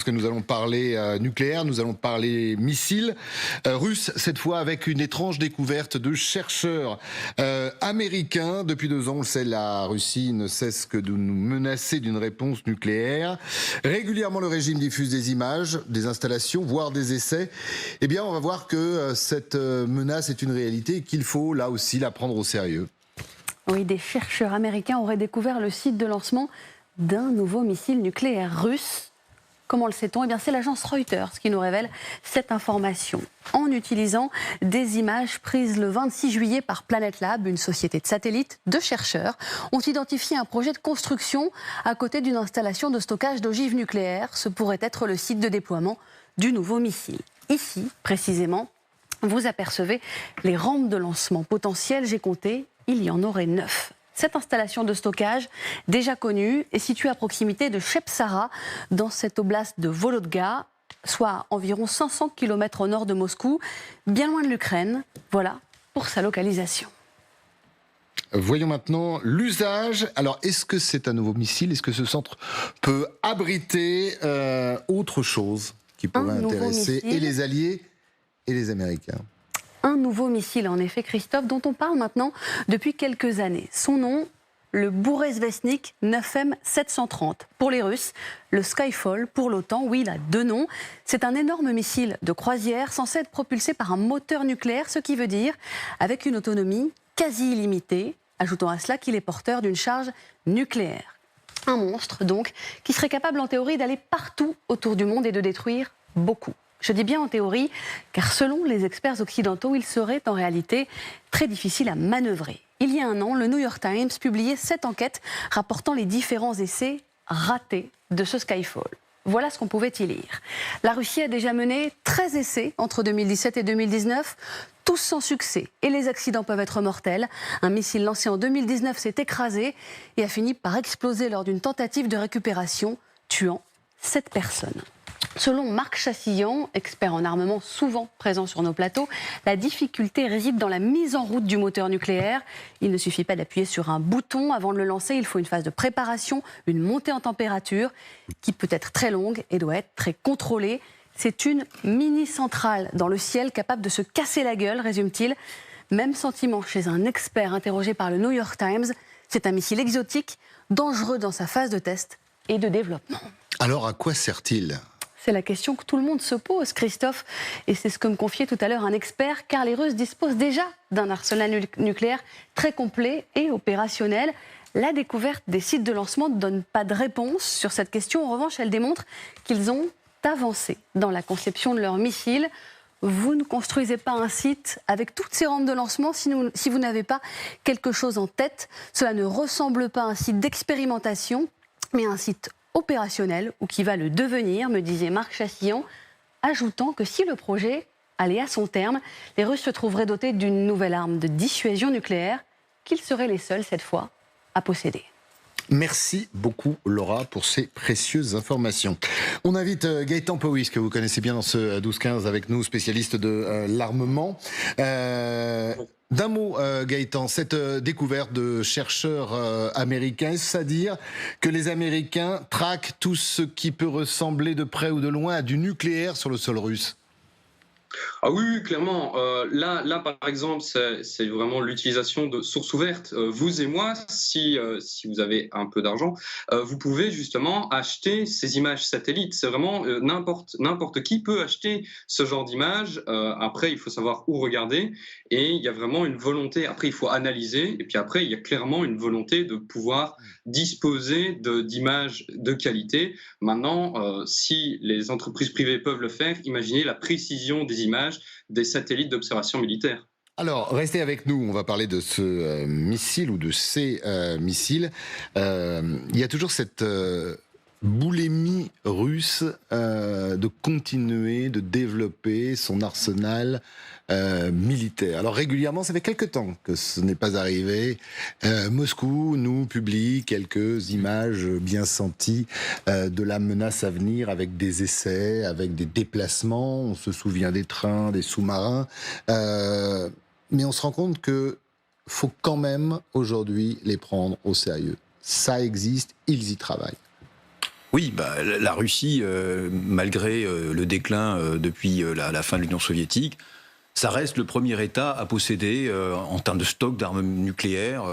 Que nous allons parler nucléaire, nous allons parler missiles russes, cette fois avec une étrange découverte de chercheurs américains. Depuis 2 ans, on le sait, la Russie ne cesse que de nous menacer d'une réponse nucléaire. Régulièrement, le régime diffuse des images, des installations, voire des essais. Eh bien, on va voir que cette menace est une réalité et qu'il faut, là aussi, la prendre au sérieux. Oui, des chercheurs américains auraient découvert le site de lancement d'un nouveau missile nucléaire russe. Comment le sait-on? Eh bien, c'est l'agence Reuters qui nous révèle cette information. En utilisant des images prises le 26 juillet par Planet Lab, une société de satellites, deux chercheurs ont identifié un projet de construction à côté d'une installation de stockage d'ogives nucléaires. Ce pourrait être le site de déploiement du nouveau missile. Ici, précisément, vous apercevez les rampes de lancement potentielles. J'ai compté, il y en aurait 9. Cette installation de stockage, déjà connue, est située à proximité de Chebsara, dans cette oblast de Volodga, soit à environ 500 km au nord de Moscou, bien loin de l'Ukraine. Voilà pour sa localisation. Voyons maintenant l'usage. Alors, est-ce que c'est un nouveau missile? Est-ce que ce centre peut abriter autre chose qui pourrait intéresser et les Alliés et les Américains? Un nouveau missile, en effet, Christophe, dont on parle maintenant depuis quelques années. Son nom, le Bourezvestnik 9M730. Pour les Russes, le Skyfall pour l'OTAN. Oui, il a deux noms. C'est un énorme missile de croisière censé être propulsé par un moteur nucléaire, ce qui veut dire avec une autonomie quasi illimitée. Ajoutons à cela qu'il est porteur d'une charge nucléaire. Un monstre, donc, qui serait capable en théorie d'aller partout autour du monde et de détruire beaucoup. Je dis bien en théorie, car selon les experts occidentaux, il serait en réalité très difficile à manœuvrer. Il y a un an, le New York Times publiait cette enquête rapportant les différents essais ratés de ce Skyfall. Voilà ce qu'on pouvait y lire. La Russie a déjà mené 13 essais entre 2017 et 2019, tous sans succès. Et les accidents peuvent être mortels. Un missile lancé en 2019 s'est écrasé et a fini par exploser lors d'une tentative de récupération, tuant 7 personnes. Selon Marc Chassillon, expert en armement souvent présent sur nos plateaux, la difficulté réside dans la mise en route du moteur nucléaire. Il ne suffit pas d'appuyer sur un bouton avant de le lancer, il faut une phase de préparation, une montée en température qui peut être très longue et doit être très contrôlée. C'est une mini-centrale dans le ciel capable de se casser la gueule, résume-t-il. Même sentiment chez un expert interrogé par le New York Times. C'est un missile exotique, dangereux dans sa phase de test et de développement. Alors à quoi sert-il ? C'est la question que tout le monde se pose, Christophe. Et c'est ce que me confiait tout à l'heure un expert, car les Russes disposent déjà d'un arsenal nucléaire très complet et opérationnel. La découverte des sites de lancement ne donne pas de réponse sur cette question. En revanche, elle démontre qu'ils ont avancé dans la conception de leurs missiles. Vous ne construisez pas un site avec toutes ces rampes de lancement si vous n'avez pas quelque chose en tête. Cela ne ressemble pas à un site d'expérimentation, mais à un site opérationnel ou qui va le devenir, me disait Marc Chassillon, ajoutant que si le projet allait à son terme, les Russes se trouveraient dotés d'une nouvelle arme de dissuasion nucléaire qu'ils seraient les seuls, cette fois, à posséder. Merci beaucoup Laura pour ces précieuses informations. On invite Gaëtan Powys, que vous connaissez bien dans ce 12-15 avec nous, spécialiste de l'armement. D'un mot, Gaëtan, cette découverte de chercheurs américains, est-ce à dire que les Américains traquent tout ce qui peut ressembler de près ou de loin à du nucléaire sur le sol russe ? Ah oui, clairement. Là, par exemple, c'est vraiment l'utilisation de sources ouvertes. Vous et moi, si vous avez un peu d'argent, vous pouvez justement acheter ces images satellites. C'est vraiment n'importe qui peut acheter ce genre d'images. Après, il faut savoir où regarder. Et il y a vraiment une volonté. Après, il faut analyser. Et puis après, il y a clairement une volonté de pouvoir disposer d'images de qualité. Maintenant, si les entreprises privées peuvent le faire, imaginez la précision des images des satellites d'observation militaire. Alors, restez avec nous, on va parler de ce missile ou de ces missiles. Il y a toujours cette boulimie russe de continuer, de développer son arsenal militaire. Alors régulièrement, ça fait quelques temps que ce n'est pas arrivé. Moscou nous publie quelques images bien senties de la menace à venir avec des essais, avec des déplacements. On se souvient des trains, des sous-marins. Mais on se rend compte que faut quand même aujourd'hui les prendre au sérieux. Ça existe, ils y travaillent. Oui, la Russie, malgré le déclin depuis la fin de l'Union soviétique, ça reste le premier État à posséder, en termes de stock d'armes nucléaires,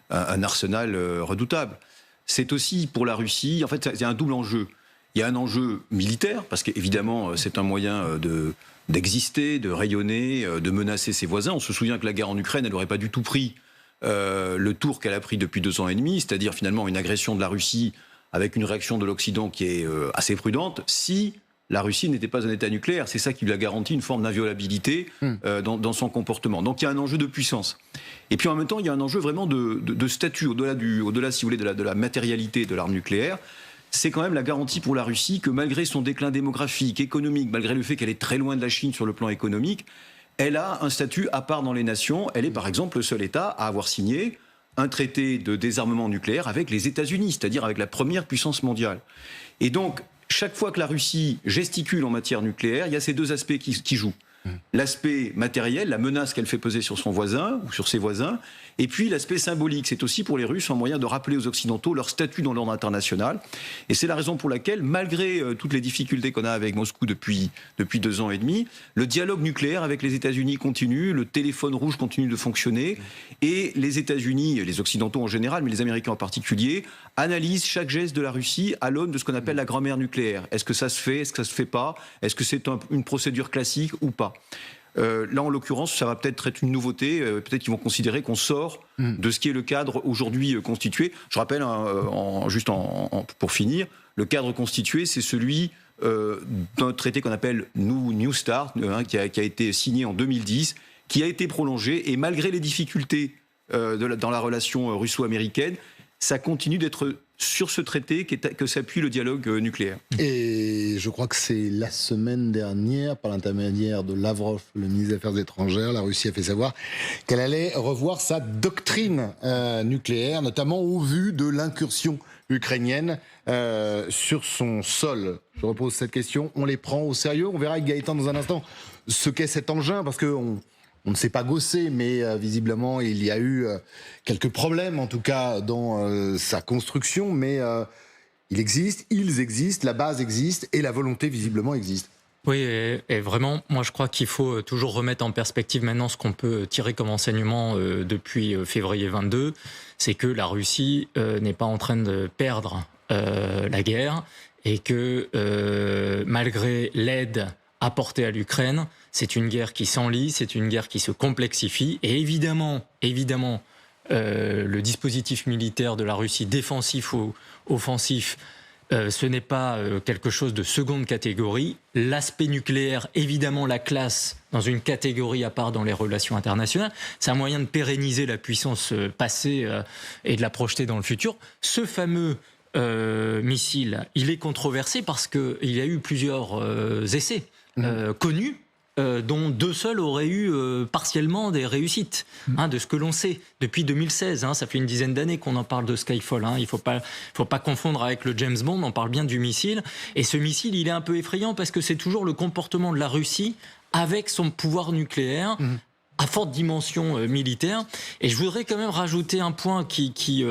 un arsenal redoutable. C'est aussi pour la Russie, en fait, il y a un double enjeu. Il y a un enjeu militaire, parce qu'évidemment, c'est un moyen d'exister, de rayonner, de menacer ses voisins. On se souvient que la guerre en Ukraine, elle n'aurait pas du tout pris le tour qu'elle a pris depuis 2 ans et demi, c'est-à-dire finalement une agression de la Russie avec une réaction de l'Occident qui est assez prudente, si la Russie n'était pas un État nucléaire. C'est ça qui lui a garanti une forme d'inviolabilité dans son comportement. Donc il y a un enjeu de puissance. Et puis en même temps, il y a un enjeu vraiment de statut, au-delà, si vous voulez, de la matérialité de l'arme nucléaire. C'est quand même la garantie pour la Russie que malgré son déclin démographique, économique, malgré le fait qu'elle est très loin de la Chine sur le plan économique, elle a un statut à part dans les nations. Elle est par exemple le seul État à avoir signé un traité de désarmement nucléaire avec les États-Unis, c'est-à-dire avec la première puissance mondiale. Et donc, chaque fois que la Russie gesticule en matière nucléaire, il y a ces deux aspects qui jouent. L'aspect matériel, la menace qu'elle fait peser sur son voisin ou sur ses voisins, et puis l'aspect symbolique. C'est aussi pour les Russes un moyen de rappeler aux Occidentaux leur statut dans l'ordre international. Et c'est la raison pour laquelle, malgré toutes les difficultés qu'on a avec Moscou depuis 2 ans et demi, le dialogue nucléaire avec les États-Unis continue, le téléphone rouge continue de fonctionner, et les États-Unis, les Occidentaux en général, mais les Américains en particulier, analysent chaque geste de la Russie à l'aune de ce qu'on appelle la grammaire nucléaire. Est-ce que ça se fait? Est-ce que ça se fait pas? Est-ce que c'est une procédure classique ou pas? Là, en l'occurrence, ça va peut-être être une nouveauté. Peut-être qu'ils vont considérer qu'on sort de ce qui est le cadre aujourd'hui constitué. Je rappelle, pour finir, le cadre constitué, c'est celui d'un traité qu'on appelle New Start, qui a été signé en 2010, qui a été prolongé. Et malgré les difficultés dans la relation russo-américaine, ça continue d'être sur ce traité que s'appuie le dialogue nucléaire. Et je crois que c'est la semaine dernière, par l'intermédiaire de Lavrov, le ministre des Affaires étrangères, la Russie a fait savoir qu'elle allait revoir sa doctrine nucléaire, notamment au vu de l'incursion ukrainienne sur son sol. Je repose cette question, on les prend au sérieux? On verra avec Gaëtan dans un instant ce qu'est cet engin, parce qu'on ne s'est pas gossé, mais visiblement il y a eu quelques problèmes, en tout cas dans sa construction, mais ils existent, la base existe et la volonté visiblement existe. Oui, et vraiment, moi je crois qu'il faut toujours remettre en perspective maintenant ce qu'on peut tirer comme enseignement depuis février 22, c'est que la Russie n'est pas en train de perdre la guerre et que malgré l'aide apportée à l'Ukraine, c'est une guerre qui s'enlise, c'est une guerre qui se complexifie et évidemment, le dispositif militaire de la Russie, défensif ou offensif, ce n'est pas quelque chose de seconde catégorie. L'aspect nucléaire, évidemment, la classe dans une catégorie à part dans les relations internationales. C'est un moyen de pérenniser la puissance passée et de la projeter dans le futur. Ce fameux missile, il est controversé parce qu'il y a eu plusieurs essais connus, dont 2 seuls auraient eu partiellement des réussites, de ce que l'on sait depuis 2016. Ça fait une dizaine d'années qu'on en parle de Skyfall. Il faut pas confondre avec le James Bond. On parle bien du missile. Et ce missile, il est un peu effrayant parce que c'est toujours le comportement de la Russie avec son pouvoir nucléaire. À forte dimension militaire. Et je voudrais quand même rajouter un point qui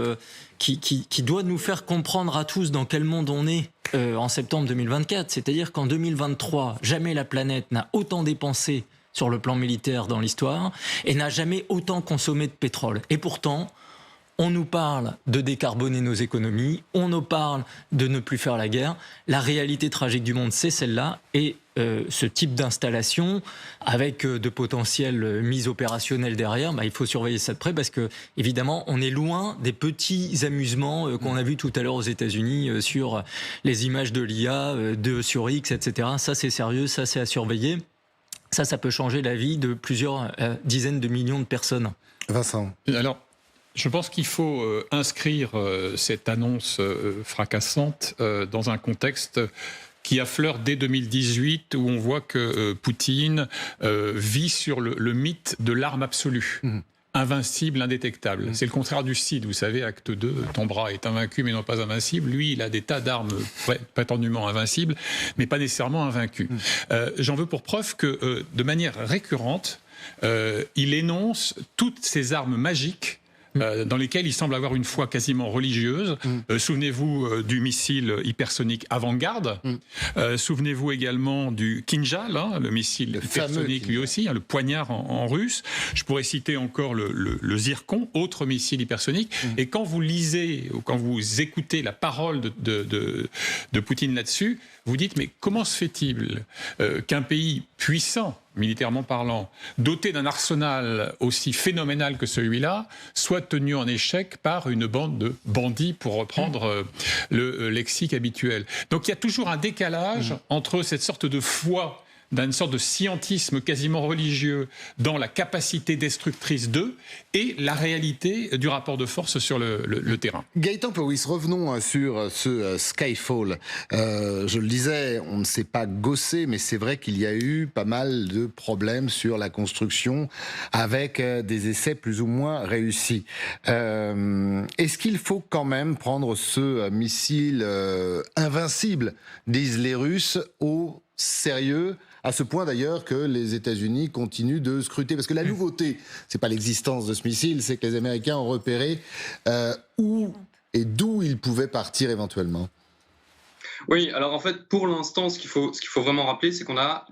doit nous faire comprendre à tous dans quel monde on est en septembre 2024. C'est-à-dire qu'en 2023, jamais la planète n'a autant dépensé sur le plan militaire dans l'histoire et n'a jamais autant consommé de pétrole. Et pourtant, on nous parle de décarboner nos économies, on nous parle de ne plus faire la guerre. La réalité tragique du monde, c'est celle-là. Et ce type d'installation, avec de potentielles mises opérationnelles derrière, il faut surveiller ça de près parce que, évidemment, on est loin des petits amusements qu'on a vus tout à l'heure aux États-Unis sur les images de l'IA, sur X, etc. Ça, c'est sérieux, ça, c'est à surveiller. Ça peut changer la vie de plusieurs dizaines de millions de personnes. Vincent. Alors, je pense qu'il faut inscrire cette annonce fracassante dans un contexte qui affleure dès 2018, où on voit que Poutine vit sur le mythe de l'arme absolue. Invincible, indétectable. C'est le contraire du Cid, vous savez, acte 2, ton bras est invaincu mais non pas invincible. Lui, il a des tas d'armes prétendument invincibles, mais pas nécessairement invaincues. J'en veux pour preuve que, de manière récurrente, il énonce toutes ces armes magiques dans lesquels il semble avoir une foi quasiment religieuse. Souvenez-vous du missile hypersonique Avant-Garde. Souvenez-vous également du Kinjal, le missile hypersonique lui aussi, le poignard en russe. Je pourrais citer encore le Zircon, autre missile hypersonique. Et quand vous lisez ou quand vous écoutez la parole de Poutine là-dessus, vous dites, mais comment se fait-il qu'un pays puissant, militairement parlant, doté d'un arsenal aussi phénoménal que celui-là, soit tenu en échec par une bande de bandits, pour reprendre le lexique habituel. Donc il y a toujours un décalage entre cette sorte de foi, d'une sorte de scientisme quasiment religieux dans la capacité destructrice d'eux et la réalité du rapport de force sur le terrain. Gaëtan Powys, revenons sur ce Skyfall. Je le disais, on ne s'est pas gossé, mais c'est vrai qu'il y a eu pas mal de problèmes sur la construction avec des essais plus ou moins réussis. Est-ce qu'il faut quand même prendre ce missile invincible, disent les Russes, au sérieux, à ce point d'ailleurs que les États-Unis continuent de scruter. Parce que la nouveauté, c'est pas l'existence de ce missile, c'est que les Américains ont repéré où et d'où il pouvait partir éventuellement. Oui, alors en fait, pour l'instant, ce qu'il faut vraiment rappeler, c'est qu'on a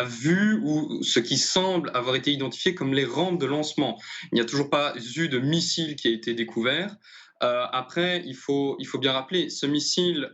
vu ce qui semble avoir été identifié comme les rampes de lancement. Il n'y a toujours pas eu de missile qui a été découvert. Après, il faut bien rappeler, ce missile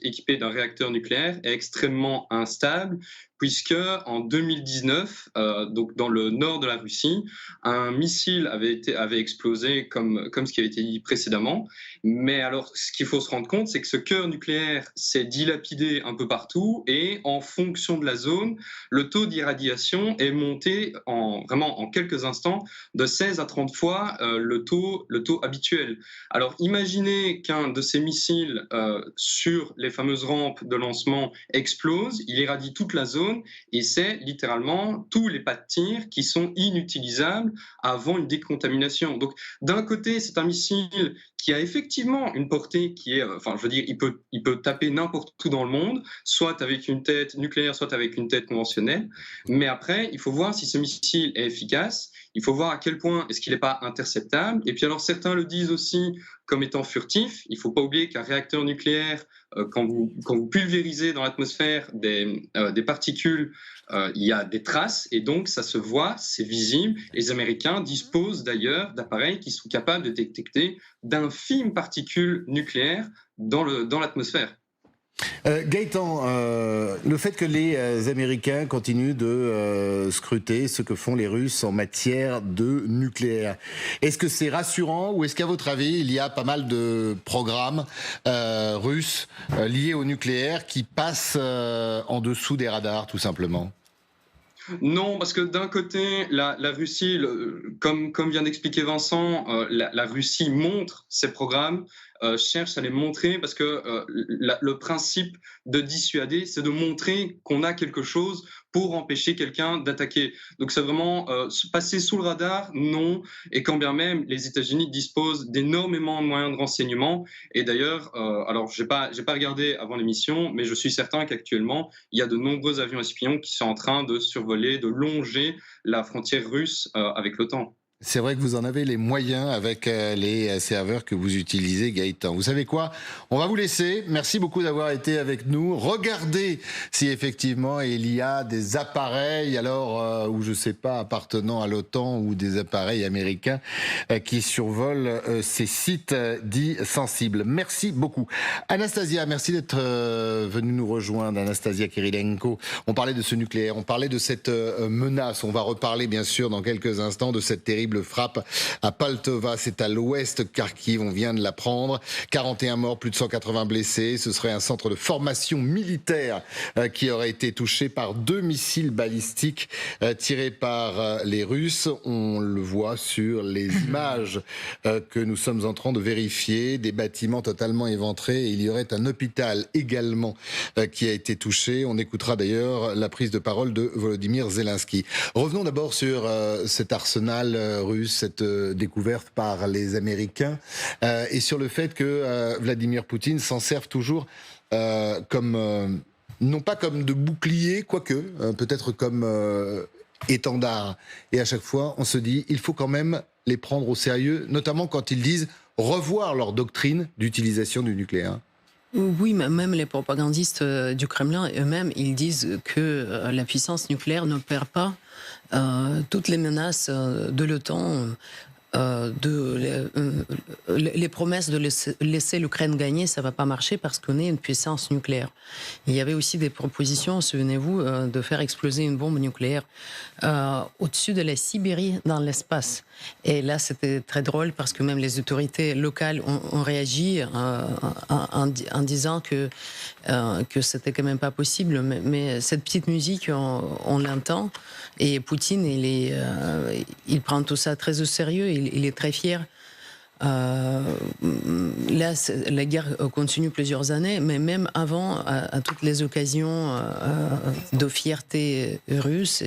équipé d'un réacteur nucléaire est extrêmement instable, puisque en 2019, donc dans le nord de la Russie, un missile avait explosé comme ce qui avait été dit précédemment. Mais alors, ce qu'il faut se rendre compte, c'est que ce cœur nucléaire s'est dilapidé un peu partout, et en fonction de la zone, le taux d'irradiation est monté vraiment en quelques instants de 16 à 30 fois le taux habituel. Alors, imaginez qu'un de ces missiles sur les fameuses rampes de lancement explose, il irradie toute la zone, et c'est littéralement tous les pas de tir qui sont inutilisables avant une décontamination. Donc, d'un côté, c'est un missile qui a effectivement une portée qui est, il peut taper n'importe où dans le monde, soit avec une tête nucléaire, soit avec une tête conventionnelle. Mais après, il faut voir si ce missile est efficace. Il faut voir à quel point est-ce qu'il n'est pas interceptable. Et puis alors, certains le disent aussi comme étant furtif. Il ne faut pas oublier qu'un réacteur nucléaire, quand vous pulvérisez dans l'atmosphère des particules, il y a des traces, et donc ça se voit, c'est visible. Les Américains disposent d'ailleurs d'appareils qui sont capables de détecter d'infimes particules nucléaires dans l'atmosphère. Gaëtan, le fait que les Américains continuent de scruter ce que font les Russes en matière de nucléaire, est-ce que c'est rassurant, ou est-ce qu'à votre avis, il y a pas mal de programmes russes liés au nucléaire qui passent en dessous des radars, tout simplement ? Non, parce que d'un côté, la Russie, comme vient d'expliquer Vincent, la Russie montre ses programmes, cherche à les montrer, parce que le principe de dissuader, c'est de montrer qu'on a quelque chose pour empêcher quelqu'un d'attaquer. Donc c'est vraiment passer sous le radar, non, et quand bien même les États-Unis disposent d'énormément de moyens de renseignement. Et d'ailleurs, alors j'ai pas regardé avant l'émission, mais je suis certain qu'actuellement il y a de nombreux avions espions qui sont en train de survoler, de longer la frontière russe avec l'OTAN. C'est vrai que vous en avez les moyens avec les serveurs que vous utilisez, Gaëtan. Vous savez quoi ? On va vous laisser. Merci beaucoup d'avoir été avec nous. Regardez si effectivement il y a des appareils, alors ou je sais pas, appartenant à l'OTAN, ou des appareils américains qui survolent ces sites dits sensibles. Merci beaucoup. Anastasia, merci d'être venue nous rejoindre. Anastasia Kirilenko. On parlait de ce nucléaire, on parlait de cette menace. On va reparler bien sûr dans quelques instants de cette terrible frappe à Paltova, c'est à l'ouest Kharkiv, on vient de l'apprendre. 41 morts, plus de 180 blessés. Ce serait un centre de formation militaire qui aurait été touché par 2 missiles balistiques tirés par les Russes. On le voit sur les images que nous sommes en train de vérifier. Des bâtiments totalement éventrés. Et il y aurait un hôpital également qui a été touché. On écoutera d'ailleurs la prise de parole de Volodymyr Zelensky. Revenons d'abord sur cet arsenal russe, cette découverte par les Américains, et sur le fait que Vladimir Poutine s'en serve toujours comme, non pas comme de bouclier, quoique, peut-être comme étendard. Et à chaque fois, on se dit, il faut quand même les prendre au sérieux, notamment quand ils disent revoir leur doctrine d'utilisation du nucléaire. Oui, mais même les propagandistes du Kremlin eux-mêmes, ils disent que la puissance nucléaire ne perd pas toutes les menaces de l'OTAN. Les promesses de laisser l'Ukraine gagner, ça va pas marcher parce qu'on est une puissance nucléaire. Il y avait aussi des propositions, souvenez-vous, de faire exploser une bombe nucléaire au-dessus de la Sibérie dans l'espace. Et là, c'était très drôle parce que même les autorités locales ont réagi en disant que c'était quand même pas possible. Mais cette petite musique, on l'entend. Et Poutine, il prend tout ça très au sérieux. Il est très fier. Là, la guerre continue plusieurs années, mais même avant, à toutes les occasions de fierté russe,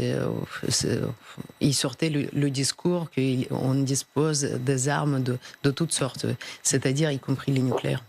il sortait le discours qu'on dispose des armes de toutes sortes, c'est-à-dire y compris les nucléaires.